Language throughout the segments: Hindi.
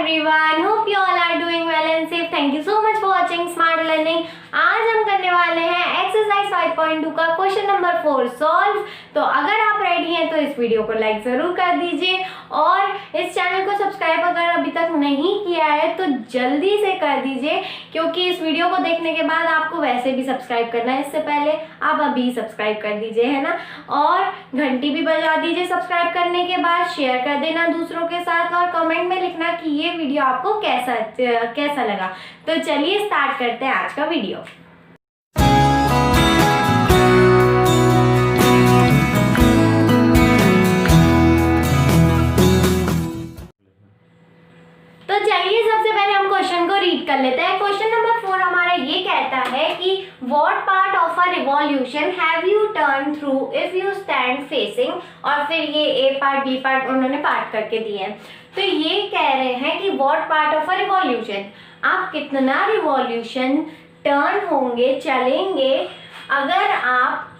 everyone, hope you all are doing well and safe. Thank you so much for watching Smart Learning. आज हम करने वाले हैं एक्सरसाइज 5.2 का क्वेश्चन नंबर 4 सॉल्व। तो अगर आप रेडी हैं तो इस वीडियो को लाइक जरूर कर दीजिए और इस चैनल को सब्सक्राइब अगर अभी तक नहीं किया है तो जल्दी से कर दीजिए, क्योंकि इस वीडियो को देखने के बाद आपको वैसे भी सब्सक्राइब करना है, इससे पहले आप अभी सब्सक्राइब कर दीजिए, है ना। और घंटी भी बजा दीजिए सब्सक्राइब करने के बाद, शेयर कर देना दूसरों के साथ और कमेंट में लिखना कि ये वीडियो आपको कैसा लगा। तो चलिए स्टार्ट करते हैं आज का वीडियो। तो चलिए सबसे पहले हम क्वेश्चन को रीड कर लेते हैं। क्वेश्चन नंबर 4 हमारा ये कहता है कि what part of a revolution have U turn through if you stand facing, और फिर ये ए पार्ट बी पार्ट उन्होंने पार्ट करके दिए हैं। तो ये कह रहे हैं कि what part of a revolution, आप कितना रिवॉल्यूशन टर्न होंगे, चलेंगे अगर आप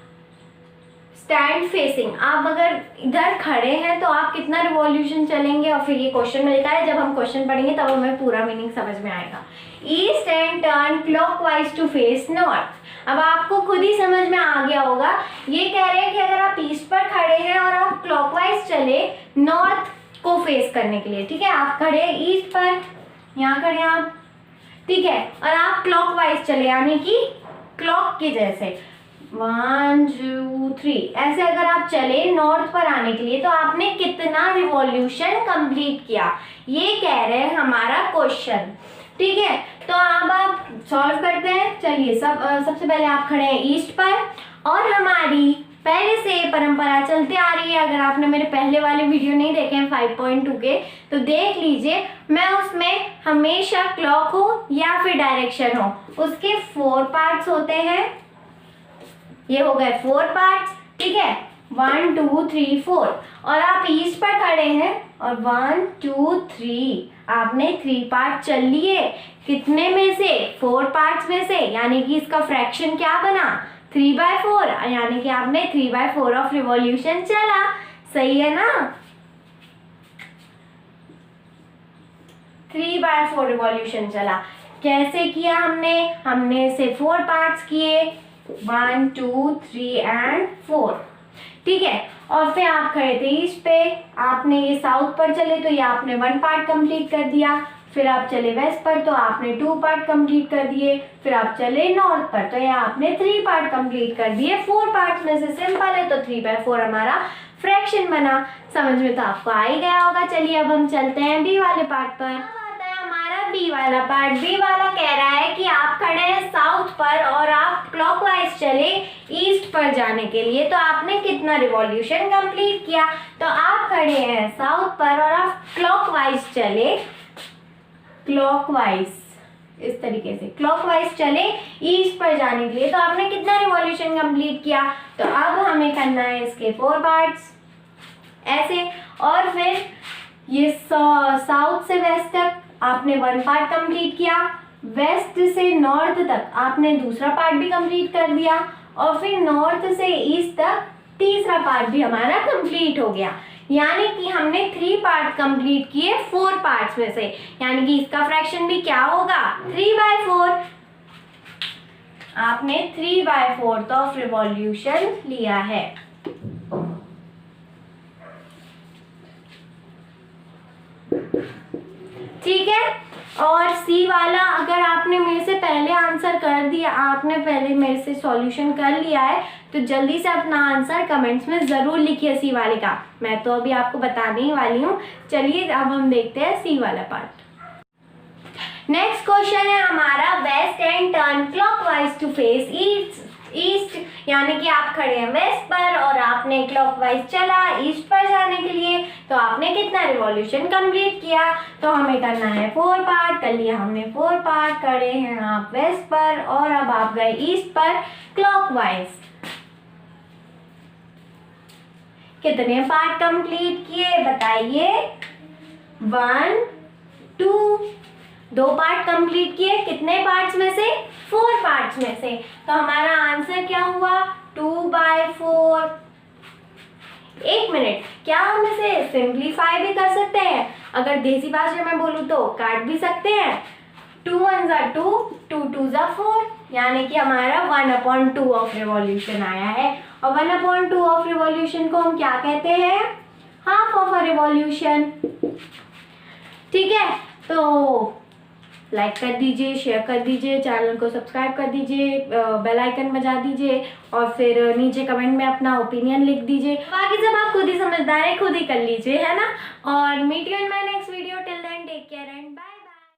स्टैंड फेसिंग, आप अगर इधर खड़े हैं तो आप कितना रिवॉल्यूशन चलेंगे। और फिर ये क्वेश्चन मिलता है, जब हम क्वेश्चन पढ़ेंगे तब हमें पूरा मीनिंग समझ में आएगा। East and turn clockwise to face north. अब आपको खुद ही समझ में आ गया होगा, ये कह रहे हैं कि अगर आप ईस्ट पर खड़े हैं और आप क्लॉकवाइज चले नॉर्थ को फेस करने के लिए, ठीक है। आप खड़े ईस्ट पर, यहाँ खड़े आप, ठीक है, और आप क्लॉकवाइज चले यानी कि क्लॉक के जैसे 1 2 3 ऐसे अगर आप चले नॉर्थ पर आने के लिए तो आपने कितना रिवॉल्यूशन कंप्लीट किया, ये कह रहे हैं हमारा क्वेश्चन, ठीक है। तो अब आप सॉल्व करते हैं। चलिए सबसे पहले आप खड़े हैं ईस्ट पर और हमारी पहले से परंपरा चलते आ रही है। अगर आपने मेरे पहले वाले वीडियो नहीं देखे हैं 5.2 के तो देख लीजिए, मैं उसमें हमेशा क्लॉक हो या फिर डायरेक्शन हो, उसके 4 पार्ट्स होते हैं। ये हो गए 4 पार्ट्स, ठीक है, 1 2 3 4। और आप ईस्ट पर खड़े हैं और 1 2 3 आपने 3 पार्ट चल लिए। कितने में से? 4 पार्ट्स में से, यानी कि इसका फ्रैक्शन क्या बना? 3/4, यानी कि आपने 3/4 ऑफ रिवॉल्यूशन चला। सही है ना, 3/4 रिवॉल्यूशन चला। कैसे किया हमने इसे 4 पार्ट्स किए, 1 2 3 एंड 4, ठीक है। और फिर आप खड़े थे ईस्ट पे, आपने ये साउथ पर चले तो ये आपने 1 पार्ट कंप्लीट कर दिया। फिर आप चले वेस्ट पर तो आपने 2 पार्ट कंप्लीट कर दिए। फिर आप चले नॉर्थ पर तो ये आपने 3 पार्ट कंप्लीट कर दिए। 4 पार्ट्स में से सिंपल है तो 3/4 हमारा फ्रैक्शन बना। समझ में तो आपको आ ही गया होगा। चलिए अब हम चलते हैं बी वाले पार्ट पर। बी वाला पार्ट, बी वाला कह रहा है कि आप खड़े हैं साउथ पर और आप क्लॉकवाइज चले ईस्ट पर जाने के लिए, तो आपने कितना रिवॉल्यूशन कंप्लीट किया। तो आप खड़े हैं साउथ पर और आप क्लॉकवाइज चले, क्लॉकवाइज इस तरीके से क्लॉकवाइज चले ईस्ट पर जाने के लिए, तो आपने कितना रिवॉल्यूशन कंप्लीट किया। तो अब हमें करना है इसके 4 पार्ट्स ऐसे, और फिर ये साउथ से वेस्ट तक आपने 1 पार्ट कंप्लीट किया, वेस्ट से नॉर्थ तक आपने दूसरा पार्ट भी कंप्लीट कर दिया, और फिर नॉर्थ से ईस्ट तक तीसरा पार्ट भी हमारा कंप्लीट हो गया। यानी कि हमने 3 पार्ट कंप्लीट किए 4 पार्ट्स में से, यानी कि इसका फ्रैक्शन भी क्या होगा, 3/4। आपने 3/4 ऑफ रिवॉल्यूशन लिया है। ठीक है। और सी वाला, अगर आपने मेरे से पहले आंसर कर दिया, आपने पहले मेरे से सॉल्यूशन कर लिया है, तो जल्दी से अपना आंसर कमेंट्स में ज़रूर लिखिए सी वाले का। मैं तो अभी आपको बताने ही वाली हूँ। चलिए अब हम देखते हैं सी वाला पार्ट। नेक्स्ट क्वेश्चन है हमारा, west and turn clockwise to face east, यानी कि आप खड़े हैं वेस्ट पर और आपने क्लॉकवाइज चला ईस्ट पर जाने के लिए, तो आपने कितना रिवॉल्यूशन कंप्लीट किया। तो हमें करना है 4 पार्ट। कर लिया हमने 4 पार्ट, खड़े हैं आप वेस्ट पर और अब आप गए ईस्ट पर क्लॉकवाइज। कितने पार्ट कंप्लीट किए बताइए, 1 2 2 पार्ट कंप्लीट किए। कितने पार्ट्स में से? 4 पार्ट्स में से। तो हमारा आंसर क्या हुआ, 2/4। 1 मिनट। क्या हम इसे सिंप्लीफाई भी कर सकते हैं? अगर देसी भाषा में बोलूँ तो काट भी सकते हैं। 2 1 ज़ा 2, 2 2 ज़ा 4, यानी कि हमारा 1/2 ऑफ रिवॉल्यूशन आया है। और 1/2 ऑफ रिवॉल्यूशन को हम क्या कहते हैं? Half of a revolution. ठीक है, तो लाइक कर दीजिए, शेयर कर दीजिए, चैनल को सब्सक्राइब कर दीजिए, बेल आइकन बजा दीजिए और फिर नीचे कमेंट में अपना ओपिनियन लिख दीजिए। बाकी सब आप खुद ही समझदार है, खुद ही कर लीजिए, है ना। और meet you in my next